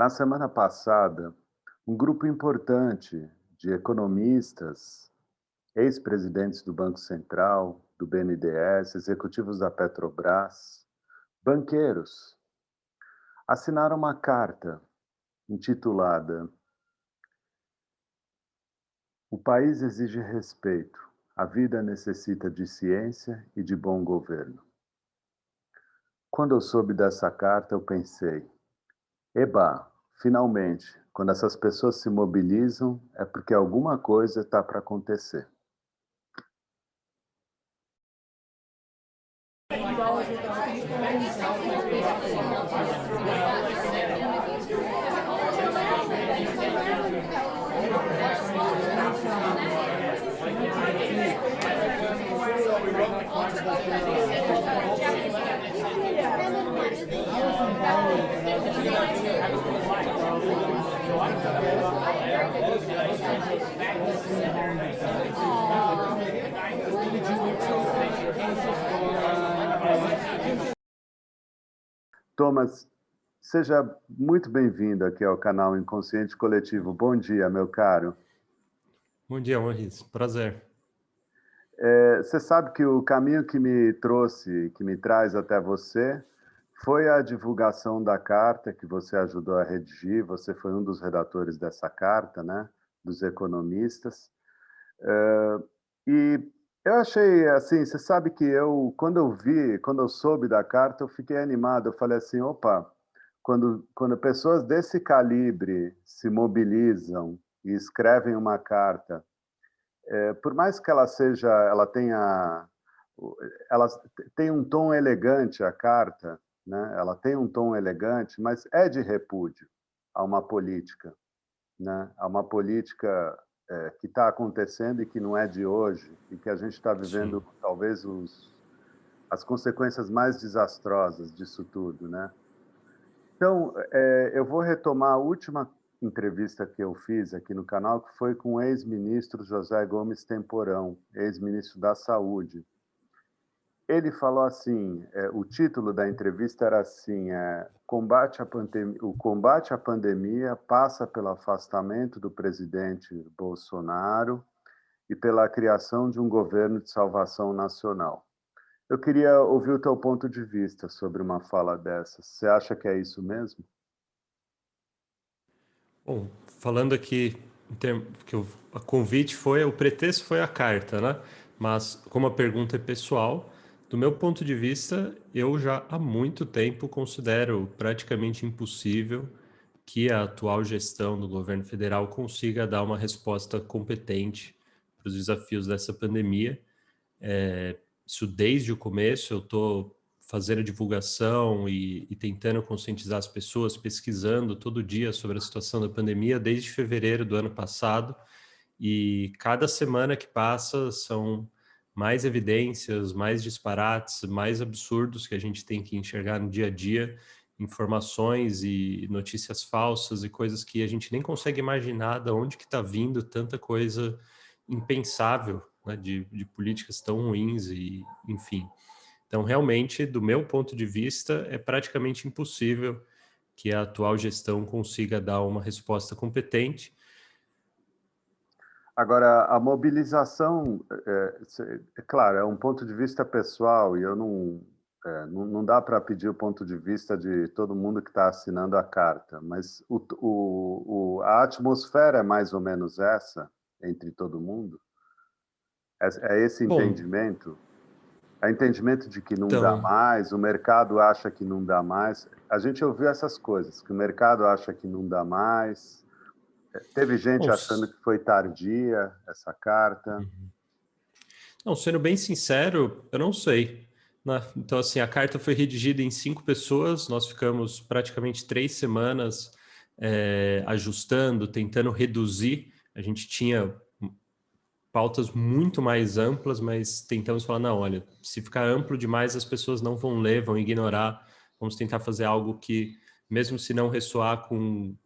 Na semana passada, um grupo importante de economistas, ex-presidentes do Banco Central, do BNDES, executivos da Petrobras, banqueiros, assinaram uma carta intitulada "O país exige respeito. A vida necessita de ciência e de bom governo". Quando eu soube dessa carta, eu pensei: eba, finalmente, quando essas pessoas se mobilizam, é porque alguma coisa está para acontecer. Thomas, seja muito bem-vindo aqui ao canal Inconsciente Coletivo. Bom dia, meu caro. Bom dia, Maurício. Prazer. Você sabe que o caminho que me trouxe, que me traz até você, foi a divulgação da carta que você ajudou a redigir. Você foi um dos redatores dessa carta, né? Dos economistas. E eu achei assim, você sabe que quando eu soube da carta, eu fiquei animado. Eu falei assim, opa, quando pessoas desse calibre se mobilizam e escrevem uma carta, por mais que ela tenha, ela tem um tom elegante a carta, né? Ela tem um tom elegante, mas é de repúdio a uma política, né? A uma política que está acontecendo e que não é de hoje e que a gente está vivendo Sim. talvez as consequências mais desastrosas disso tudo, né? Então, eu vou retomar a última entrevista que eu fiz aqui no canal, que foi com o ex-ministro José Gomes Temporão, ex-ministro da Saúde. Ele falou assim, o título da entrevista era assim, o combate à pandemia passa pelo afastamento do presidente Bolsonaro e pela criação de um governo de salvação nacional. Eu queria ouvir o teu ponto de vista sobre uma fala dessas. Você acha que é isso mesmo? Bom, falando aqui que a convite foi, o pretexto foi a carta, né? Mas como a pergunta é pessoal, do meu ponto de vista, eu já há muito tempo considero praticamente impossível que a atual gestão do governo federal consiga dar uma resposta competente para os desafios dessa pandemia. Isso desde o começo, eu estou fazendo a divulgação e tentando conscientizar as pessoas, pesquisando todo dia sobre a situação da pandemia desde fevereiro do ano passado, e cada semana que passa são mais evidências, mais disparates, mais absurdos que a gente tem que enxergar no dia a dia, informações e notícias falsas e coisas que a gente nem consegue imaginar de onde que está vindo tanta coisa impensável, né, de políticas tão ruins e, enfim. Então, realmente, do meu ponto de vista, é praticamente impossível que a atual gestão consiga dar uma resposta competente. Agora, a mobilização, claro, é um ponto de vista pessoal e eu não dá para pedir o ponto de vista de todo mundo que está assinando a carta, mas a atmosfera é mais ou menos essa entre todo mundo? É esse Bom, entendimento? É entendimento de que não dá então, mais, o mercado acha que não dá mais. A gente ouviu essas coisas, que o mercado acha que não dá mais. Teve gente bom, achando que foi tardia essa carta. não, sendo bem sincero, eu não sei, né? Então, assim, a carta foi redigida em 5 pessoas, nós ficamos praticamente 3 semanas ajustando, tentando reduzir. A gente tinha pautas muito mais amplas, mas tentamos falar, não, olha, se ficar amplo demais, as pessoas não vão ler, vão ignorar. Vamos tentar fazer algo que, mesmo se não ressoar com o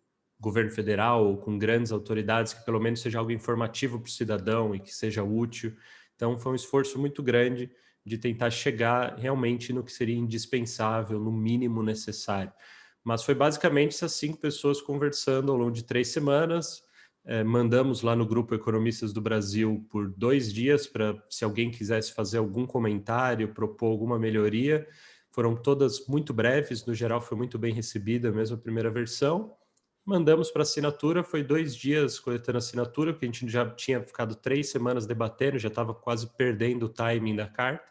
governo federal ou com grandes autoridades, que pelo menos seja algo informativo para o cidadão e que seja útil. Então, foi um esforço muito grande de tentar chegar realmente no que seria indispensável, no mínimo necessário. Mas foi basicamente essas 5 pessoas conversando ao longo de 3 semanas. Mandamos lá no Grupo Economistas do Brasil por 2 dias para, se alguém quisesse fazer algum comentário, propor alguma melhoria. Foram todas muito breves, no geral foi muito bem recebida mesmo a primeira versão. Mandamos para assinatura, foi 2 dias coletando assinatura, porque a gente já tinha ficado 3 semanas debatendo, já estava quase perdendo o timing da carta.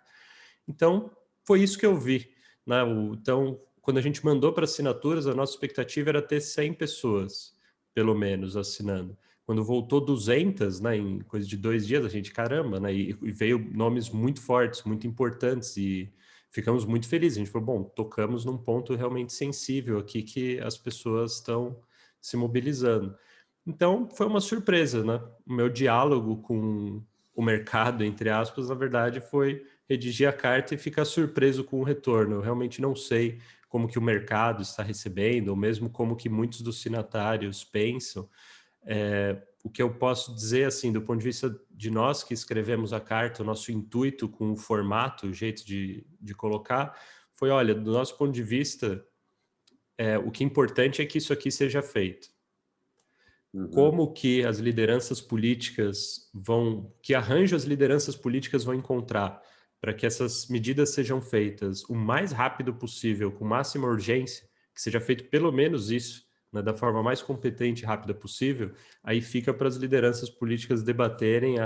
Então, foi isso que eu vi, né? Então, quando a gente mandou para assinaturas, a nossa expectativa era ter 100 pessoas, pelo menos, assinando. Quando voltou 200, né, em coisa de 2 dias, a gente, caramba, né? E veio nomes muito fortes, muito importantes, e ficamos muito felizes. A gente falou, bom, tocamos num ponto realmente sensível aqui, que as pessoas estão se mobilizando. Então, foi uma surpresa, né? O meu diálogo com o mercado, entre aspas, na verdade, foi redigir a carta e ficar surpreso com o retorno. Eu realmente não sei como que o mercado está recebendo, ou mesmo como que muitos dos signatários pensam. O que eu posso dizer, assim, do ponto de vista de nós que escrevemos a carta, o nosso intuito com o formato, o jeito de colocar, foi, olha, do nosso ponto de vista, o que é importante é que isso aqui seja feito. Uhum. Como que as lideranças políticas que arranjo as lideranças políticas vão encontrar para que essas medidas sejam feitas o mais rápido possível, com máxima urgência, que seja feito pelo menos isso, né, da forma mais competente e rápida possível, aí fica para as lideranças políticas debaterem,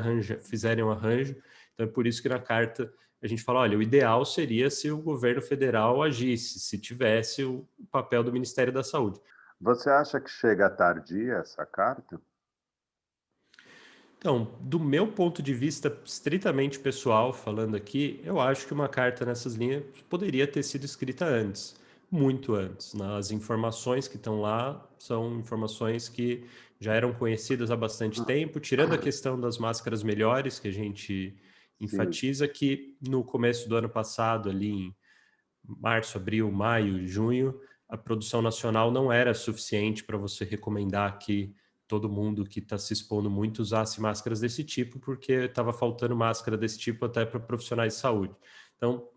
fizerem um arranjo. Então é por isso que na carta a gente fala, olha, o ideal seria se o governo federal agisse, se tivesse o papel do Ministério da Saúde. Você acha que chega tardia essa carta? Então, do meu ponto de vista estritamente pessoal, falando aqui, eu acho que uma carta nessas linhas poderia ter sido escrita antes, muito antes, né? As informações que estão lá são informações que já eram conhecidas há bastante tempo, tirando a questão das máscaras melhores, que a gente Sim. enfatiza que no começo do ano passado, ali em março, abril, maio, junho, a produção nacional não era suficiente para você recomendar que todo mundo que está se expondo muito usasse máscaras desse tipo, porque estava faltando máscara desse tipo até para profissionais de saúde. Então,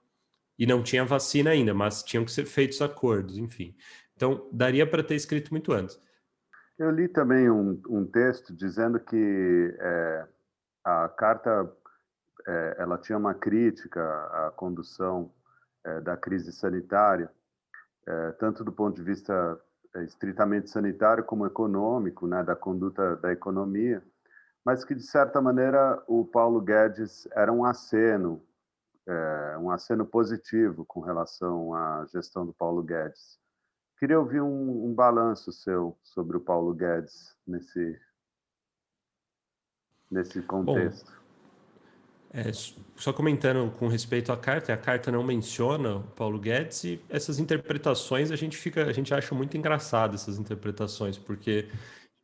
e não tinha vacina ainda, mas tinham que ser feitos acordos, enfim. Então, daria para ter escrito muito antes. Eu li também um texto dizendo que a carta ela tinha uma crítica à condução da crise sanitária, tanto do ponto de vista estritamente sanitário como econômico, né, da conduta da economia, mas que, de certa maneira, o Paulo Guedes era um aceno positivo com relação à gestão do Paulo Guedes. Queria ouvir um balanço seu sobre o Paulo Guedes nesse Bom, contexto. só comentando com respeito à carta, a carta não menciona o Paulo Guedes e essas interpretações a gente acha muito engraçado essas interpretações, porque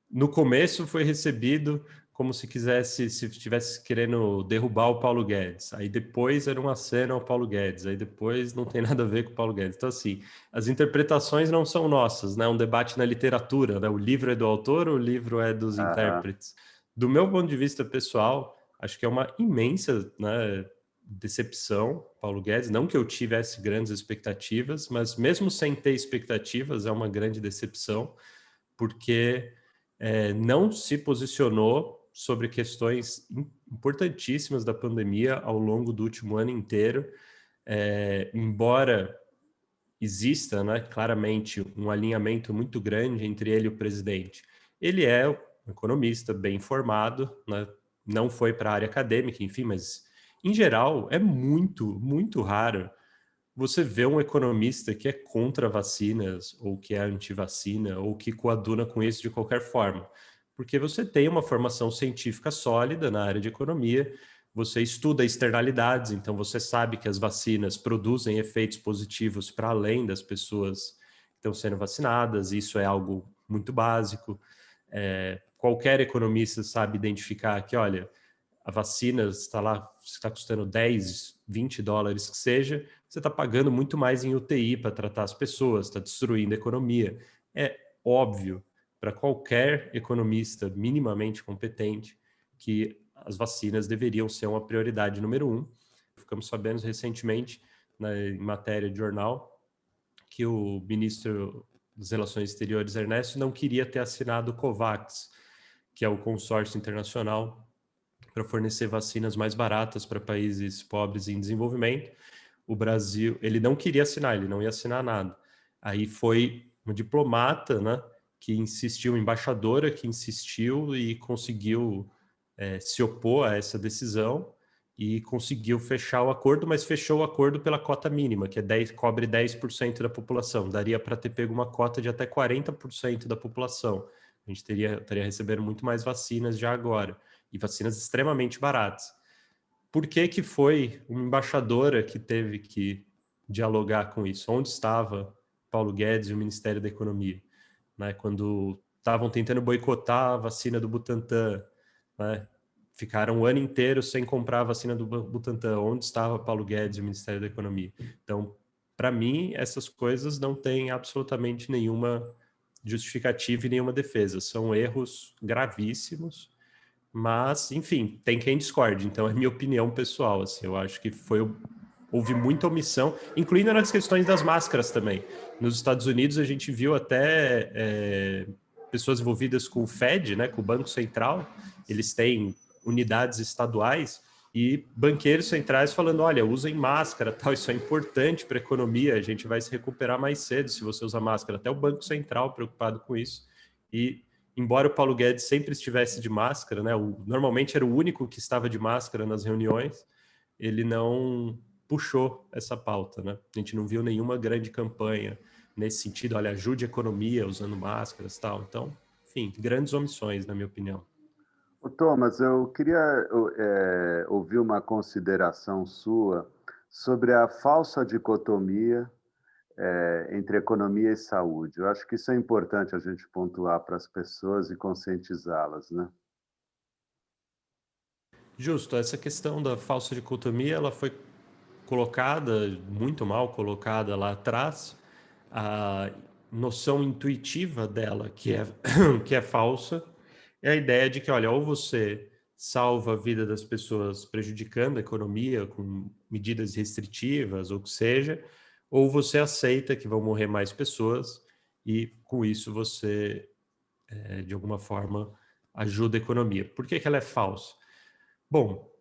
no começo foi recebido como se estivesse querendo derrubar o Paulo Guedes. Aí depois era um aceno ao Paulo Guedes. Aí depois não tem nada a ver com o Paulo Guedes. Então, assim, as interpretações não são nossas, né? É um debate na literatura, né? O livro é do autor, o livro é dos Aham. intérpretes. Do meu ponto de vista pessoal, acho que é uma imensa, né, decepção, Paulo Guedes. Não que eu tivesse grandes expectativas, mas mesmo sem ter expectativas, é uma grande decepção, porque não se posicionou sobre questões importantíssimas da pandemia ao longo do último ano inteiro. Embora exista, né, claramente um alinhamento muito grande entre ele e o presidente, ele é um economista bem informado, né, não foi para a área acadêmica, enfim, mas em geral é muito, muito raro você vê um economista que é contra vacinas, ou que é anti-vacina, ou que coaduna com isso de qualquer forma. Porque você tem uma formação científica sólida na área de economia, você estuda externalidades, então você sabe que as vacinas produzem efeitos positivos para além das pessoas que estão sendo vacinadas, isso é algo muito básico. Qualquer economista sabe identificar que, olha, a vacina está lá, está custando 10, 20 dólares que seja, você está pagando muito mais em UTI para tratar as pessoas, está destruindo a economia. É óbvio para qualquer economista minimamente competente que as vacinas deveriam ser uma prioridade número um. Ficamos sabendo recentemente, em matéria de jornal, que o ministro das Relações Exteriores, Ernesto, não queria ter assinado o COVAX, que é o consórcio internacional para fornecer vacinas mais baratas para países pobres em desenvolvimento. O Brasil, ele não queria assinar, ele não ia assinar nada. Aí foi uma diplomata, né, que insistiu, uma embaixadora que insistiu e conseguiu se opor a essa decisão e conseguiu fechar o acordo, mas fechou o acordo pela cota mínima, que cobre 10% da população. Daria para ter pego uma cota de até 40% da população. A gente estaria recebendo muito mais vacinas já agora, e vacinas extremamente baratas. Por que que foi uma embaixadora que teve que dialogar com isso? Onde estava Paulo Guedes e o Ministério da Economia, né? Quando estavam tentando boicotar a vacina do Butantan, né? Ficaram um ano inteiro sem comprar a vacina do Butantan. Onde estava Paulo Guedes e o Ministério da Economia? Então, para mim, essas coisas não têm absolutamente nenhuma justificativa e nenhuma defesa. São erros gravíssimos, mas, enfim, tem quem discorde. Então, é minha opinião pessoal. Assim, eu acho que houve muita omissão, incluindo nas questões das máscaras também. Nos Estados Unidos, a gente viu até pessoas envolvidas com o Fed, né, com o Banco Central. Eles têm unidades estaduais e banqueiros centrais falando, olha, usem máscara, tal, isso é importante para a economia, a gente vai se recuperar mais cedo se você usar máscara. Até o Banco Central preocupado com isso. E embora o Paulo Guedes sempre estivesse de máscara, né, normalmente era o único que estava de máscara nas reuniões, ele não puxou essa pauta, né? A gente não viu nenhuma grande campanha nesse sentido, olha, ajude a economia usando máscaras e tal. Então, enfim, grandes omissões, na minha opinião. Ô, Thomas, eu queria ouvir uma consideração sua sobre a falsa dicotomia entre economia e saúde. Eu acho que isso é importante a gente pontuar para as pessoas e conscientizá-las, né? Justo, essa questão da falsa dicotomia, ela foi colocada, muito mal colocada lá atrás. A noção intuitiva dela, que é falsa, é a ideia de que, olha, ou você salva a vida das pessoas prejudicando a economia com medidas restritivas, ou o que seja, ou você aceita que vão morrer mais pessoas e, com isso, você, de alguma forma, ajuda a economia. Por que que ela é falsa? Bom,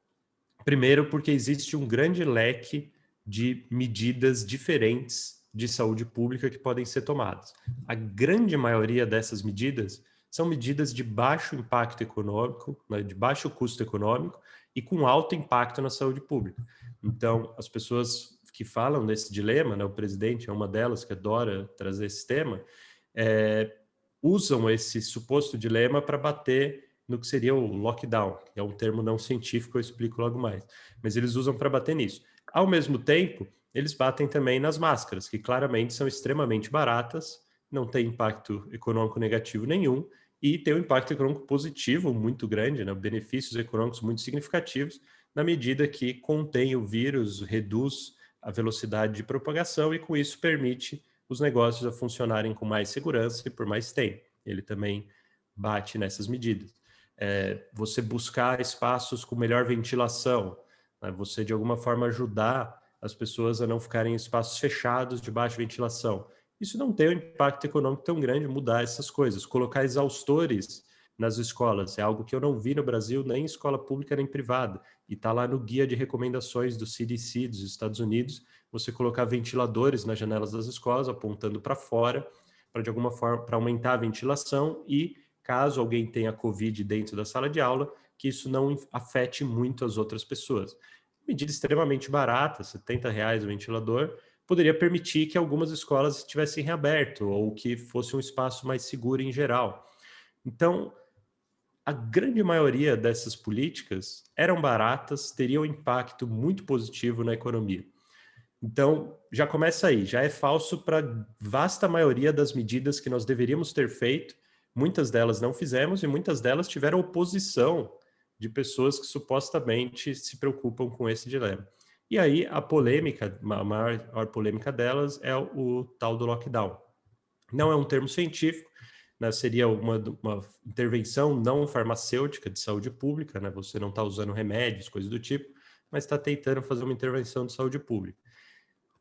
primeiro porque existe um grande leque de medidas diferentes de saúde pública que podem ser tomadas. A grande maioria dessas medidas são medidas de baixo impacto econômico, né, de baixo custo econômico e com alto impacto na saúde pública. Então, as pessoas que falam desse dilema, né, o presidente é uma delas que adora trazer esse tema, usam esse suposto dilema para bater no que seria o lockdown, que é um termo não científico, eu explico logo mais. Mas eles usam para bater nisso. Ao mesmo tempo, eles batem também nas máscaras, que claramente são extremamente baratas, não tem impacto econômico negativo nenhum, e tem um impacto econômico positivo muito grande, né? Benefícios econômicos muito significativos, na medida que contém o vírus, reduz a velocidade de propagação e, com isso, permite os negócios a funcionarem com mais segurança e por mais tempo. Ele também bate nessas medidas. Você buscar espaços com melhor ventilação, né? Você, de alguma forma, ajudar as pessoas a não ficarem em espaços fechados de baixa ventilação. Isso não tem um impacto econômico tão grande, mudar essas coisas. Colocar exaustores nas escolas é algo que eu não vi no Brasil, nem em escola pública nem privada. E está lá no guia de recomendações do CDC dos Estados Unidos, você colocar ventiladores nas janelas das escolas, apontando para fora, para de alguma forma para aumentar a ventilação e, caso alguém tenha Covid dentro da sala de aula, que isso não afete muito as outras pessoas. Medida extremamente barata, R$ 70 o ventilador, poderia permitir que algumas escolas estivessem reaberto ou que fosse um espaço mais seguro em geral. Então, a grande maioria dessas políticas eram baratas, teriam um impacto muito positivo na economia. Então, já começa aí, já é falso para a vasta maioria das medidas que nós deveríamos ter feito, muitas delas não fizemos e muitas delas tiveram oposição de pessoas que supostamente se preocupam com esse dilema. E aí a polêmica, a maior polêmica delas é o tal do lockdown. Não é um termo científico, né? Seria uma intervenção não farmacêutica de saúde pública, né? Você não está usando remédios, coisas do tipo, mas está tentando fazer uma intervenção de saúde pública.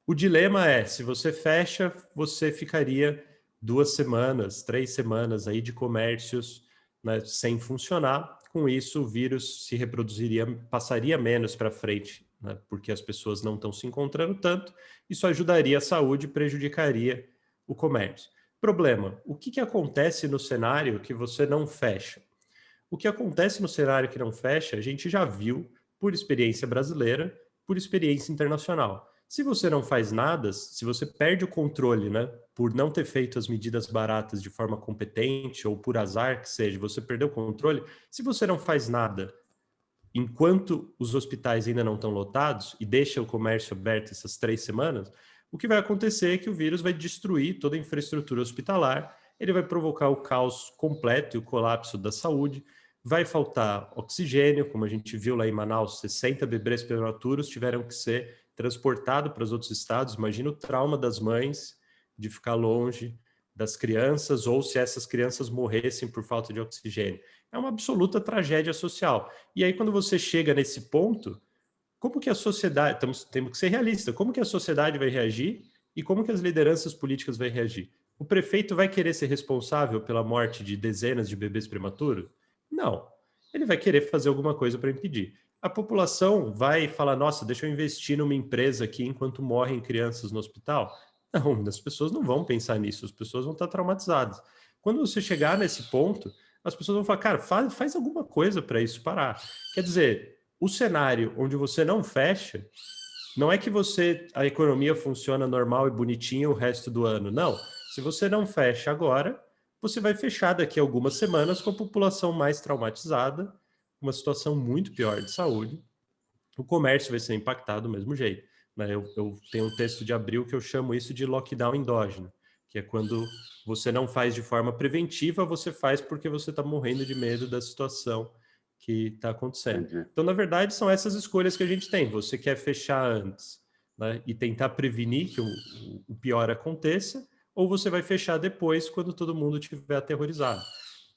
O dilema é, se você fecha, você ficaria 2 semanas, 3 semanas aí de comércios, né, sem funcionar. Com isso, o vírus se reproduziria, passaria menos para frente, né, porque as pessoas não estão se encontrando tanto. Isso ajudaria a saúde e prejudicaria o comércio. Problema: o que acontece no cenário que você não fecha? O que acontece no cenário que não fecha, a gente já viu por experiência brasileira, por experiência internacional. Se você não faz nada, se você perde o controle, né, por não ter feito as medidas baratas de forma competente ou por azar que seja, você perdeu o controle. Se você não faz nada enquanto os hospitais ainda não estão lotados e deixa o comércio aberto essas 3 semanas, o que vai acontecer é que o vírus vai destruir toda a infraestrutura hospitalar, ele vai provocar o caos completo e o colapso da saúde, vai faltar oxigênio, como a gente viu lá em Manaus, 60 bebês prematuros tiveram que ser transportados para os outros estados. Imagina o trauma das mães de ficar longe das crianças, ou se essas crianças morressem por falta de oxigênio. É uma absoluta tragédia social. E aí, quando você chega nesse ponto, como que a sociedade, temos que ser realistas, como que a sociedade vai reagir e como que as lideranças políticas vão reagir? O prefeito vai querer ser responsável pela morte de dezenas de bebês prematuros? Não. Ele vai querer fazer alguma coisa para impedir. A população vai falar, nossa, deixa eu investir numa empresa aqui enquanto morrem crianças no hospital? Não, as pessoas não vão pensar nisso, as pessoas vão estar traumatizadas. Quando você chegar nesse ponto, as pessoas vão falar, cara, faz alguma coisa para isso parar. Quer dizer, o cenário onde você não fecha, não é que a economia funciona normal e bonitinho o resto do ano. Não. Se você não fecha agora, você vai fechar daqui a algumas semanas com a população mais traumatizada, uma situação muito pior de saúde. O comércio vai ser impactado do mesmo jeito. Né? Eu tenho um texto de abril que eu chamo isso de lockdown endógeno, que é quando você não faz de forma preventiva, você faz porque você está morrendo de medo da situação que está acontecendo. Entendi. Então, na verdade, são essas escolhas que a gente tem. Você quer fechar antes, né, e tentar prevenir que o pior aconteça, ou você vai fechar depois, quando todo mundo estiver aterrorizado.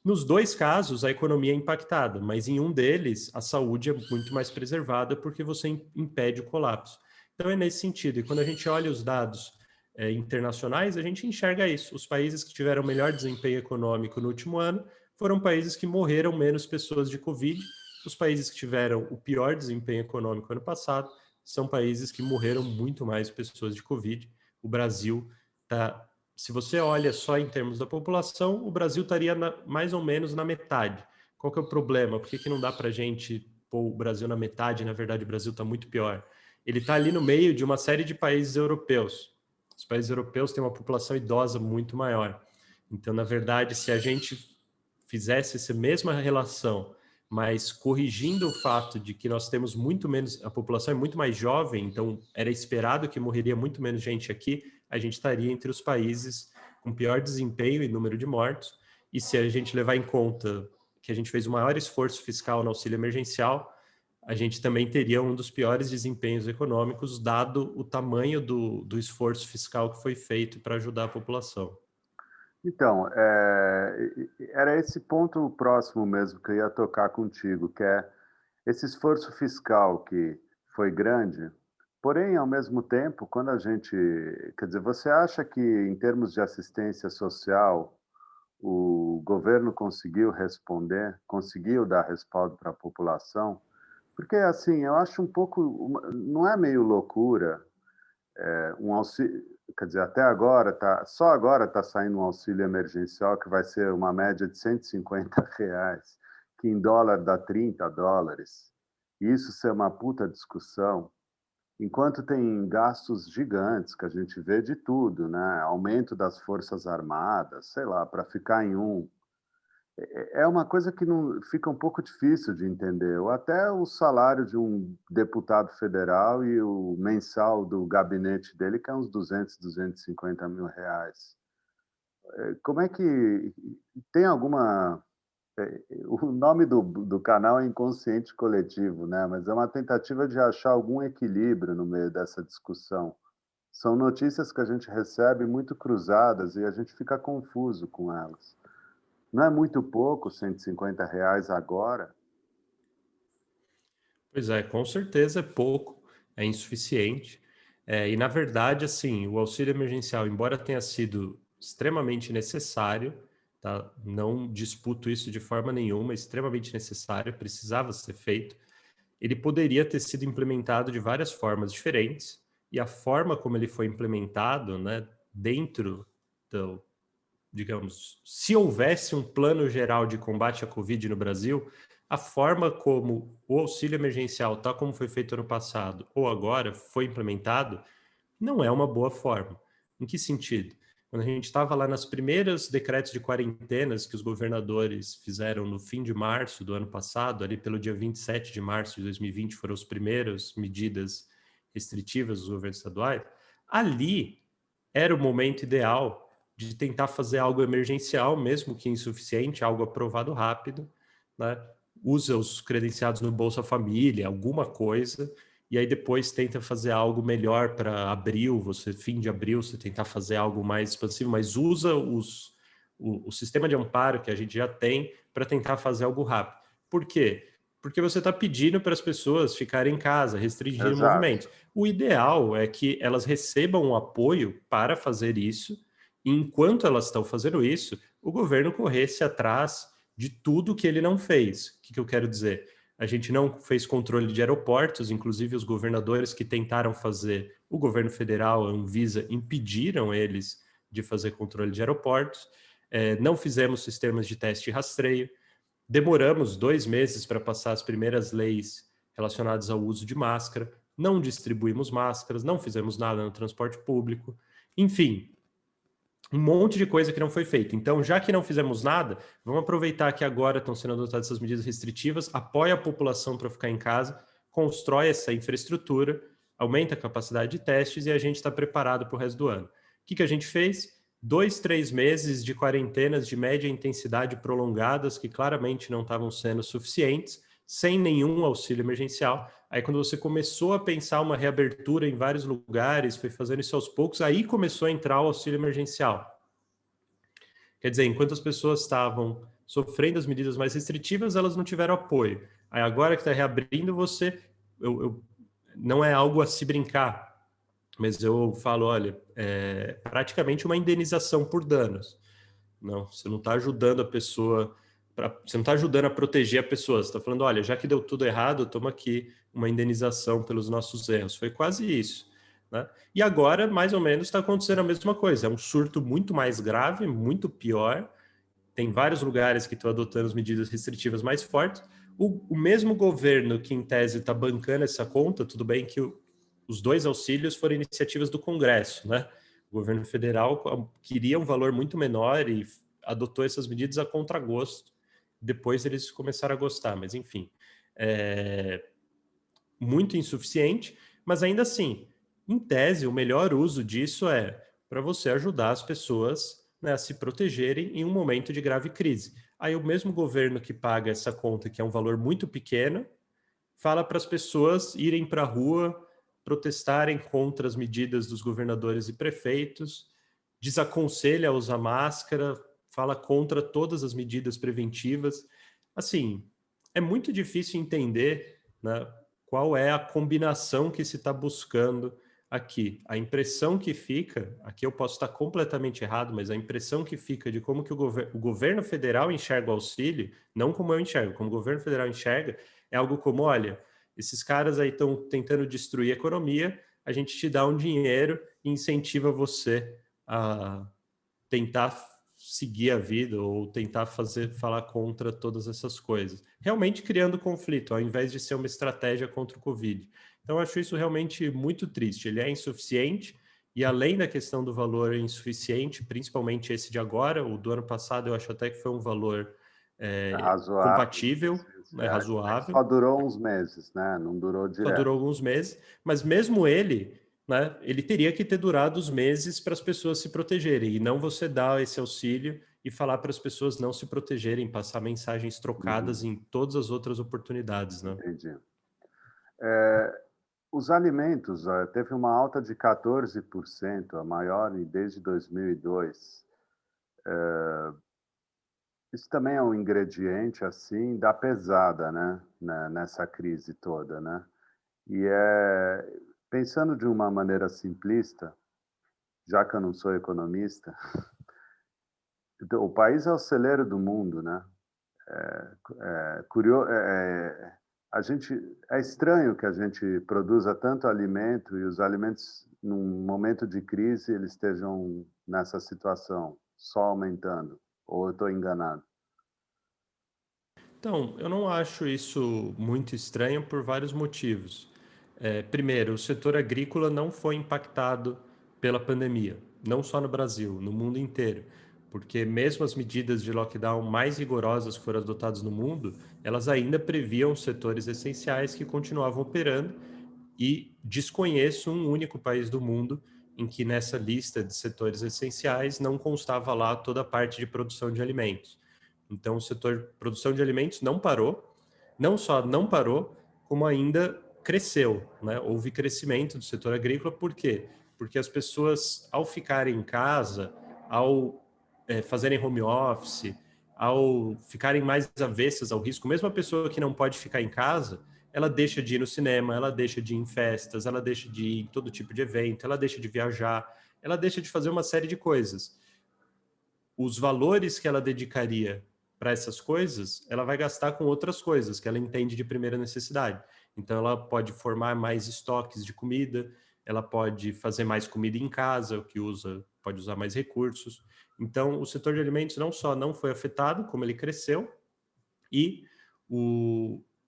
Nos dois casos, a economia é impactada, mas em um deles, a saúde é muito mais preservada porque você impede o colapso. Então, é nesse sentido. E quando a gente olha os dados internacionais, a gente enxerga isso. Os países que tiveram melhor desempenho econômico no último ano foram países que morreram menos pessoas de Covid. Os países que tiveram o pior desempenho econômico ano passado são países que morreram muito mais pessoas de Covid. O Brasil está... Se você olha só em termos da população, o Brasil estaria mais ou menos na metade. Qual que é o problema? Por que não dá para a gente pôr o Brasil na metade? Na verdade, o Brasil está muito pior. Ele está ali no meio de uma série de países europeus. Os países europeus têm uma população idosa muito maior. Então, na verdade, se a gente fizesse essa mesma relação, mas corrigindo o fato de que nós temos muito menos, a população é muito mais jovem, então era esperado que morreria muito menos gente aqui, a gente estaria entre os países com pior desempenho e número de mortos. E se a gente levar em conta que a gente fez o maior esforço fiscal no auxílio emergencial, a gente também teria um dos piores desempenhos econômicos, dado o tamanho do esforço fiscal que foi feito para ajudar a população. Então, era esse ponto próximo mesmo que eu ia tocar contigo, que é esse esforço fiscal que foi grande, porém, ao mesmo tempo, quando a gente... Quer dizer, você acha que, em termos de assistência social, o governo conseguiu responder, conseguiu dar respaldo para a população? Porque, assim, eu acho um pouco... Não é meio loucura um auxílio... Quer dizer, até agora, só agora está saindo um auxílio emergencial que vai ser uma média de R$ 150, que em dólar dá US$ 30. Isso é uma puta discussão. Enquanto tem gastos gigantes que a gente vê de tudo, né? Aumento das forças armadas, sei lá, para ficar em um. É uma coisa que não fica um pouco difícil de entender. Ou até o salário de um deputado federal e o mensal do gabinete dele, que é uns 250 mil reais. Como é que... Tem alguma... O nome do canal é Inconsciente Coletivo, né? Mas é uma tentativa de achar algum equilíbrio no meio dessa discussão. São notícias que a gente recebe muito cruzadas e a gente fica confuso com elas. Não é muito pouco, R$ 150 agora? Pois é, com certeza é pouco, é insuficiente. E, na verdade, assim, o auxílio emergencial, embora tenha sido extremamente necessário, tá? Não disputo isso de forma nenhuma, extremamente necessário, precisava ser feito. Ele poderia ter sido implementado de várias formas diferentes, e a forma como ele foi implementado, né, dentro do, digamos, se houvesse um plano geral de combate à Covid no Brasil, a forma como o auxílio emergencial, tal como foi feito ano passado ou agora, foi implementado, não é uma boa forma. Em que sentido? Quando a gente estava lá nas primeiras decretos de quarentenas que os governadores fizeram no fim de março do ano passado, ali pelo dia 27 de março de 2020, foram as primeiras medidas restritivas dos governos estaduais, ali era o momento ideal de tentar fazer algo emergencial, mesmo que insuficiente, algo aprovado rápido, né? Usa os credenciados no Bolsa Família, alguma coisa, e aí depois tenta fazer algo melhor para abril, fim de abril, você tentar fazer algo mais expansivo, mas usa o sistema de amparo que a gente já tem para tentar fazer algo rápido. Por quê? Porque você está pedindo para as pessoas ficarem em casa, restringir o Exato. movimento. O ideal é que elas recebam o apoio para fazer isso, e enquanto elas estão fazendo isso, o governo corresse atrás de tudo que ele não fez. O que eu quero dizer? A gente não fez controle de aeroportos, inclusive os governadores que tentaram fazer, o governo federal, a Anvisa, impediram eles de fazer controle de aeroportos. Não fizemos sistemas de teste e rastreio. Demoramos 2 meses para passar as primeiras leis relacionadas ao uso de máscara. Não distribuímos máscaras, não fizemos nada no transporte público. Enfim, um monte de coisa que não foi feita. Então, já que não fizemos nada, vamos aproveitar que agora estão sendo adotadas essas medidas restritivas, apoia a população para ficar em casa, constrói essa infraestrutura, aumenta a capacidade de testes e a gente está preparado para o resto do ano. O que a gente fez? 2, 3 meses de quarentenas de média intensidade prolongadas, que claramente não estavam sendo suficientes, sem nenhum auxílio emergencial. Aí, quando você começou a pensar uma reabertura em vários lugares, foi fazendo isso aos poucos, aí começou a entrar o auxílio emergencial. Quer dizer, enquanto as pessoas estavam sofrendo as medidas mais restritivas, elas não tiveram apoio. Aí, agora que está reabrindo, não é algo a se brincar, mas eu falo, olha, é praticamente uma indenização por danos. Não, você não está ajudando a pessoa, você não está ajudando a proteger a pessoa. Você está falando, olha, já que deu tudo errado, toma aqui uma indenização pelos nossos erros. Foi quase isso, né? E agora, mais ou menos, está acontecendo a mesma coisa. É um surto muito mais grave, muito pior. Tem vários lugares que estão adotando as medidas restritivas mais fortes. O mesmo governo que, em tese, está bancando essa conta, tudo bem que os 2 auxílios foram iniciativas do Congresso, né? O governo federal queria um valor muito menor e adotou essas medidas a contragosto. Depois eles começaram a gostar, mas enfim, é muito insuficiente. Mas ainda assim, em tese, o melhor uso disso é para você ajudar as pessoas, né, a se protegerem em um momento de grave crise. Aí o mesmo governo que paga essa conta, que é um valor muito pequeno, fala para as pessoas irem para a rua, protestarem contra as medidas dos governadores e prefeitos, desaconselha a usar máscara, fala contra todas as medidas preventivas. Assim, é muito difícil entender, né, qual é a combinação que se está buscando aqui. A impressão que fica, aqui eu posso estar completamente errado, mas a impressão que fica de como que o governo federal enxerga o auxílio, não como eu enxergo, como o governo federal enxerga, é algo como, olha, esses caras aí estão tentando destruir a economia, a gente te dá um dinheiro e incentiva você a tentar seguir a vida ou tentar falar contra todas essas coisas. Realmente criando conflito, ao invés de ser uma estratégia contra o Covid. Então, eu acho isso realmente muito triste. Ele é insuficiente e, além da questão do valor insuficiente, principalmente esse de agora, o do ano passado eu acho até que foi um valor Razoável. compatível, né, É que razoável, só durou uns meses, né? Não durou só direto. durou alguns meses, mas mesmo ele, né, ele teria que ter durado os meses para as pessoas se protegerem, e não você dar esse auxílio e falar para as pessoas não se protegerem, passar mensagens trocadas Uhum, em todas as outras oportunidades, né? entendi. Os alimentos, teve uma alta de 14%, a maior desde 2002. Isso também é um ingrediente, assim, da pesada, né, nessa crise toda, né? E pensando de uma maneira simplista, já que eu não sou economista, Então, o país é o celeiro do mundo, né? Curioso, a gente é estranho que a gente produza tanto alimento e os alimentos, num momento de crise, eles estejam nessa situação, só aumentando. Ou eu estou enganado? Então, eu não acho isso muito estranho por vários motivos. Primeiro, o setor agrícola não foi impactado pela pandemia, não só no Brasil, no mundo inteiro, porque mesmo as medidas de lockdown mais rigorosas que foram adotadas no mundo, elas ainda previam setores essenciais que continuavam operando e desconheço um único país do mundo em que nessa lista de setores essenciais não constava lá toda a parte de produção de alimentos. Então, o setor de produção de alimentos não parou, não só não parou, como ainda cresceu, né? Houve crescimento do setor agrícola, por quê? Porque as pessoas, ao ficarem em casa, ao fazerem home office, ao ficarem mais avessas ao risco, mesmo a pessoa que não pode ficar em casa, ela deixa de ir no cinema, ela deixa de ir em festas, ela deixa de ir em todo tipo de evento, ela deixa de viajar, ela deixa de fazer uma série de coisas. Os valores que ela dedicaria para essas coisas, ela vai gastar com outras coisas que ela entende de primeira necessidade. Então, ela pode formar mais estoques de comida, ela pode fazer mais comida em casa, o que pode usar mais recursos. Então, o setor de alimentos não só não foi afetado, como ele cresceu, e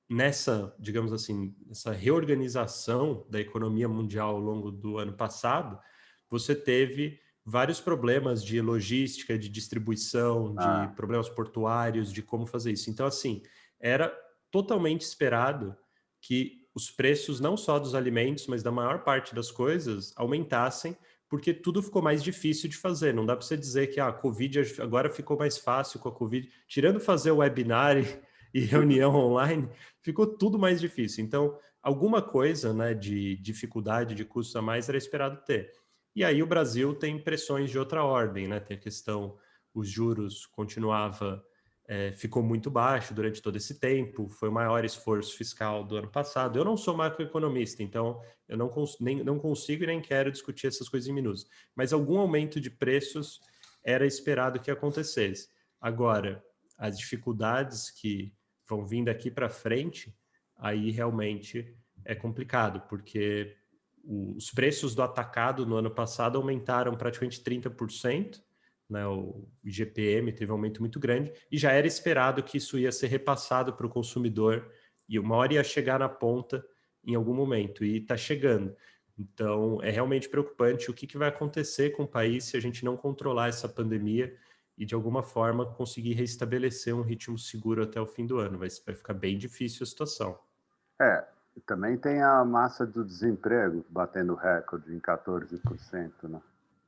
nessa, digamos assim, essa reorganização da economia mundial ao longo do ano passado, você teve vários problemas de logística, de distribuição, de Ah, problemas portuários, de como fazer isso. Então, assim, era totalmente esperado que os preços, não só dos alimentos, mas da maior parte das coisas, aumentassem, porque tudo ficou mais difícil de fazer. Não dá para você dizer que a Covid agora ficou mais fácil com a Covid. Tirando fazer o webinar e reunião online, ficou tudo mais difícil. Então, alguma coisa, né, de dificuldade, de custo a mais era esperado ter. E aí o Brasil tem pressões de outra ordem, né? Tem a questão, os juros ficou muito baixo durante todo esse tempo, foi o maior esforço fiscal do ano passado. Eu não sou macroeconomista, então eu não consigo e nem quero discutir essas coisas em minutos, mas algum aumento de preços era esperado que acontecesse. Agora, as dificuldades que vão vir daqui para frente, aí realmente é complicado, porque os preços do atacado no ano passado aumentaram praticamente 30%, né? O IGPM teve um aumento muito grande, e já era esperado que isso ia ser repassado para o consumidor, e uma hora ia chegar na ponta em algum momento, e está chegando. Então, é realmente preocupante o que vai acontecer com o país se a gente não controlar essa pandemia e, de alguma forma, conseguir restabelecer um ritmo seguro até o fim do ano. Vai ficar bem difícil a situação. é, também tem a massa do desemprego batendo recorde em 14%, né?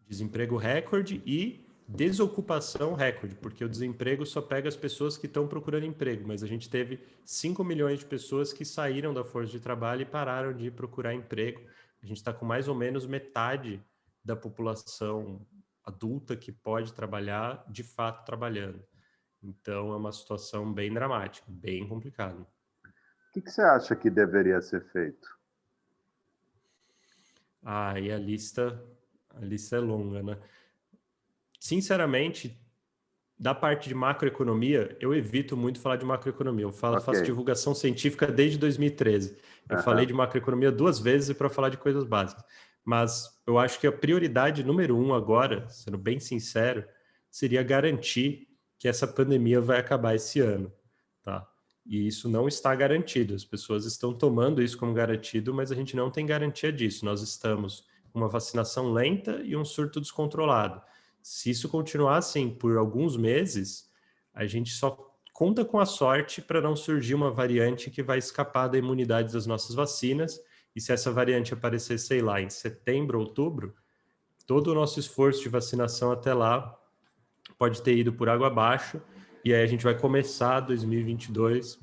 Desemprego recorde e desocupação recorde, porque o desemprego só pega as pessoas que estão procurando emprego, mas a gente teve 5 milhões de pessoas que saíram da força de trabalho e pararam de procurar emprego. A gente está com mais ou menos metade da população adulta que pode trabalhar, de fato trabalhando. Então é uma situação bem dramática, bem complicada. O que você acha que deveria ser feito? E a lista é longa, né? Sinceramente, da parte de macroeconomia, eu evito muito falar de macroeconomia. Ok. Faço divulgação científica desde 2013. Eu falei Aham. de macroeconomia 2 vezes para falar de coisas básicas. Mas eu acho que a prioridade número 1 agora, sendo bem sincero, seria garantir que essa pandemia vai acabar esse ano, tá? E isso não está garantido. As pessoas estão tomando isso como garantido, mas a gente não tem garantia disso. Nós estamos com uma vacinação lenta e um surto descontrolado. Se isso continuar assim por alguns meses, a gente só conta com a sorte para não surgir uma variante que vai escapar da imunidade das nossas vacinas. E se essa variante aparecer, sei lá, em setembro, outubro, todo o nosso esforço de vacinação até lá pode ter ido por água abaixo. E aí a gente vai começar 2022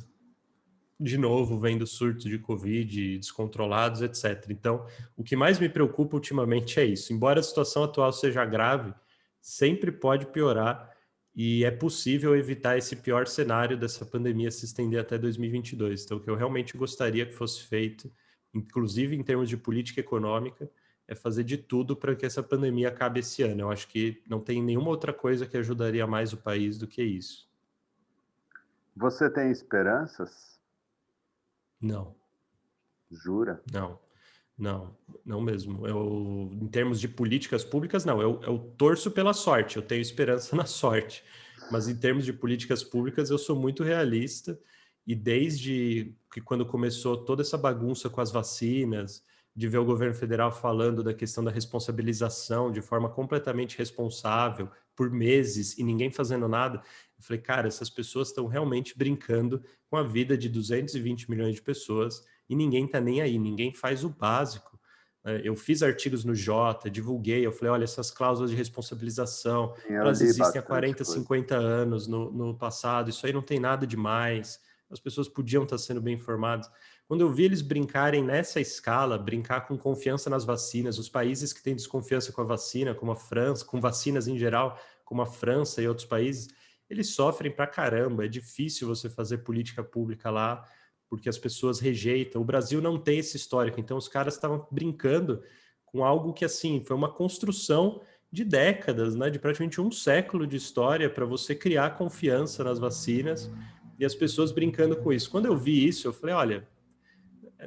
de novo vendo surtos de Covid descontrolados, etc. Então, o que mais me preocupa ultimamente é isso. Embora a situação atual seja grave, sempre pode piorar e é possível evitar esse pior cenário dessa pandemia se estender até 2022. Então, o que eu realmente gostaria que fosse feito, inclusive em termos de política econômica, é fazer de tudo para que essa pandemia acabe esse ano. Eu acho que não tem nenhuma outra coisa que ajudaria mais o país do que isso. Você tem esperanças? Não, Jura? não, não, não mesmo. Eu, em termos de políticas públicas, não. Eu torço pela sorte, eu tenho esperança na sorte. Mas em termos de políticas públicas, eu sou muito realista. E desde que quando começou toda essa bagunça com as vacinas, de ver o governo federal falando da questão da responsabilização de forma completamente responsável por meses e ninguém fazendo nada, eu falei, cara, essas pessoas estão realmente brincando com a vida de 220 milhões de pessoas e ninguém está nem aí, ninguém faz o básico. Eu fiz artigos no Jota, divulguei, eu falei, olha, essas cláusulas de responsabilização, Sim, eu elas li existem há bastante 40, coisa. 50 anos no passado, isso aí não tem nada demais, as pessoas podiam estar sendo bem informadas. Quando eu vi eles brincarem nessa escala, brincar com confiança nas vacinas, os países que têm desconfiança com a vacina, como a França, com vacinas em geral, como a França e outros países, eles sofrem pra caramba, é difícil você fazer política pública lá, porque as pessoas rejeitam. O Brasil não tem esse histórico, então os caras estavam brincando com algo que, assim, foi uma construção de décadas, né, de praticamente um século de história para você criar confiança nas vacinas e as pessoas brincando com isso. Quando eu vi isso, eu falei, olha,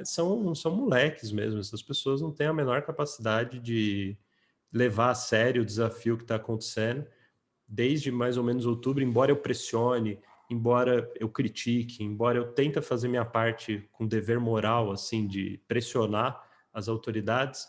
são moleques mesmo, essas pessoas não têm a menor capacidade de levar a sério o desafio que está acontecendo. Desde mais ou menos outubro, embora eu pressione, embora eu critique, embora eu tente fazer minha parte com dever moral, assim, de pressionar as autoridades,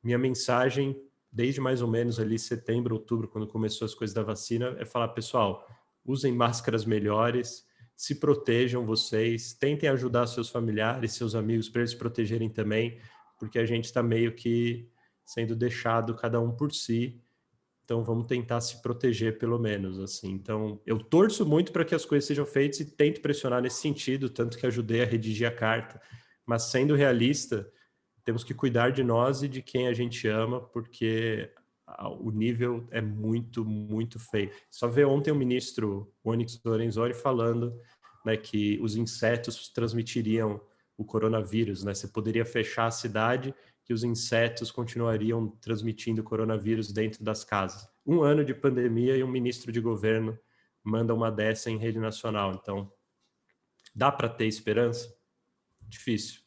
minha mensagem, desde mais ou menos ali setembro, outubro, quando começou as coisas da vacina, é falar, pessoal, usem máscaras melhores, se protejam vocês, tentem ajudar seus familiares, seus amigos, para eles se protegerem também, porque a gente está meio que sendo deixado cada um por si. Então vamos tentar se proteger pelo menos, assim. Então eu torço muito para que as coisas sejam feitas e tento pressionar nesse sentido, tanto que ajudei a redigir a carta. Mas sendo realista, temos que cuidar de nós e de quem a gente ama, porque o nível é muito, muito feio. Só ver ontem o ministro Onyx Lorenzoni falando, né, que os insetos transmitiriam o coronavírus, né? Você poderia fechar a cidade que os insetos continuariam transmitindo coronavírus dentro das casas. Um ano de pandemia e um ministro de governo manda uma dessa em rede nacional. Então, dá para ter esperança? Difícil.